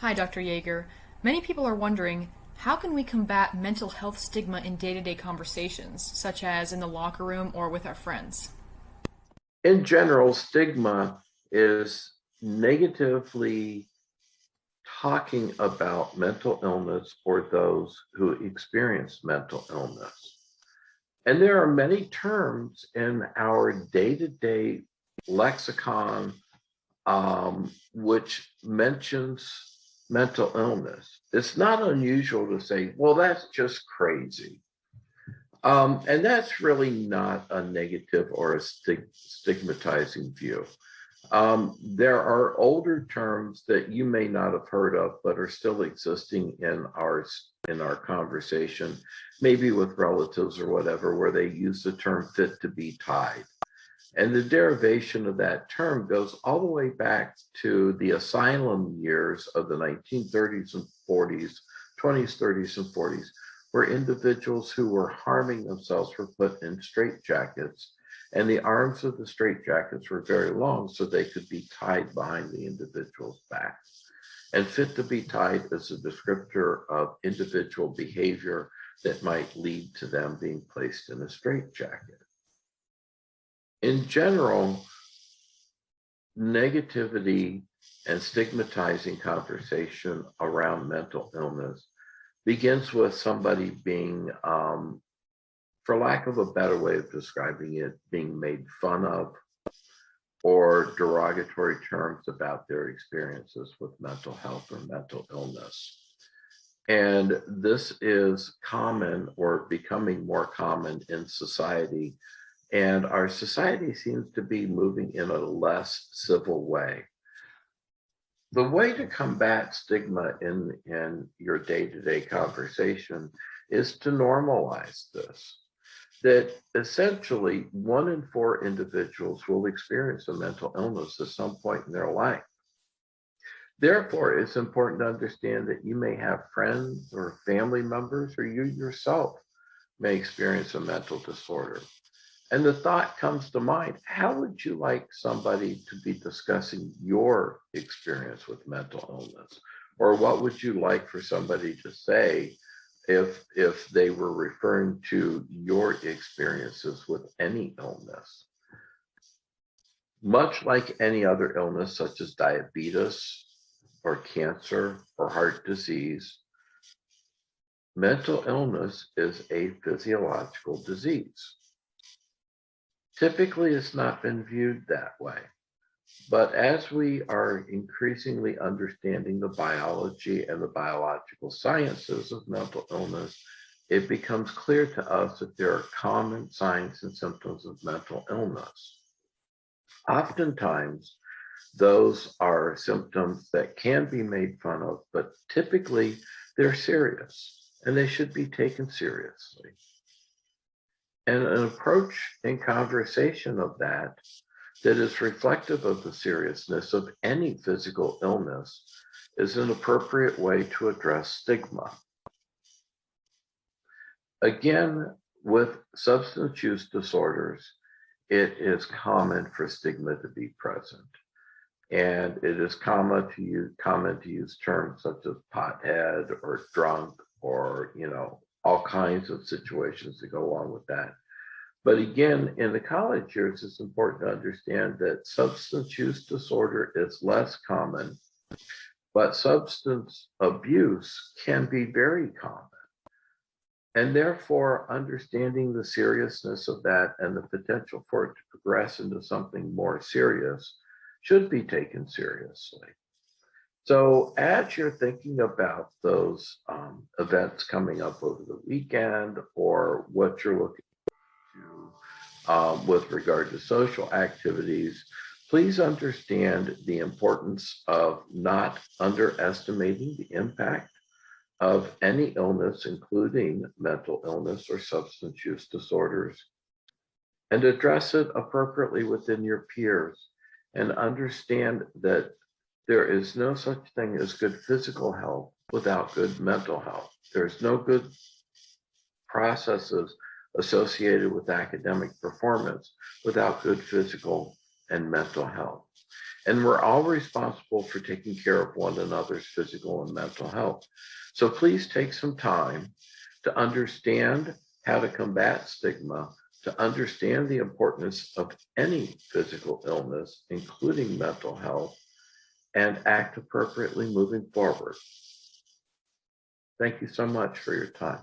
Hi, Dr. Yeager. Many people are wondering, how can we combat mental health stigma in day-to-day conversations, such as in the locker room or with our friends? In general, stigma is negatively talking about mental illness or those who experience mental illness. And there are many terms in our day-to-day lexicon which mentions mental illness. It's not unusual to say, well, that's just crazy. And that's really not a negative or a stigmatizing view. There are older terms that you may not have heard of, but are still existing in our conversation, maybe with relatives or whatever, where they use the term fit to be tied. And the derivation of that term goes all the way back to the asylum years of the 1930s and 40s, 20s, 30s, and 40s, where individuals who were harming themselves were put in straitjackets, and the arms of the straitjackets were very long so they could be tied behind the individual's back. And fit to be tied is a descriptor of individual behavior that might lead to them being placed in a straitjacket. In general, negativity and stigmatizing conversation around mental illness begins with somebody being, for lack of a better way of describing it, being made fun of, or derogatory terms about their experiences with mental health or mental illness. And this is common or becoming more common in society. And our society seems to be moving in a less civil way. The way to combat stigma in your day-to-day conversation is to normalize this, that essentially 1 in 4 individuals will experience a mental illness at some point in their life. Therefore, it's important to understand that you may have friends or family members, or you yourself may experience a mental disorder. And the thought comes to mind, how would you like somebody to be discussing your experience with mental illness? Or what would you like for somebody to say if they were referring to your experiences with any illness? Much like any other illness, such as diabetes or cancer or heart disease, mental illness is a physiological disease. Typically, it's not been viewed that way. But as we are increasingly understanding the biology and the biological sciences of mental illness, it becomes clear to us that there are common signs and symptoms of mental illness. Oftentimes, those are symptoms that can be made fun of, but typically they're serious and they should be taken seriously. And an approach in conversation of that is reflective of the seriousness of any physical illness is an appropriate way to address stigma. Again, with substance use disorders, it is common for stigma to be present. And it is common to use terms such as pothead or drunk or, all kinds of situations that go along with that. But again, in the college years, it's important to understand that substance use disorder is less common, but substance abuse can be very common. And therefore, understanding the seriousness of that and the potential for it to progress into something more serious should be taken seriously. So as you're thinking about those events coming up over the weekend or what you're looking to with regard to social activities, please understand the importance of not underestimating the impact of any illness, including mental illness or substance use disorders, and address it appropriately within your peers, and understand that there is no such thing as good physical health without good mental health. There's no good processes associated with academic performance without good physical and mental health. And we're all responsible for taking care of one another's physical and mental health. So please take some time to understand how to combat stigma, to understand the importance of any physical illness, including mental health, and act appropriately moving forward. Thank you so much for your time.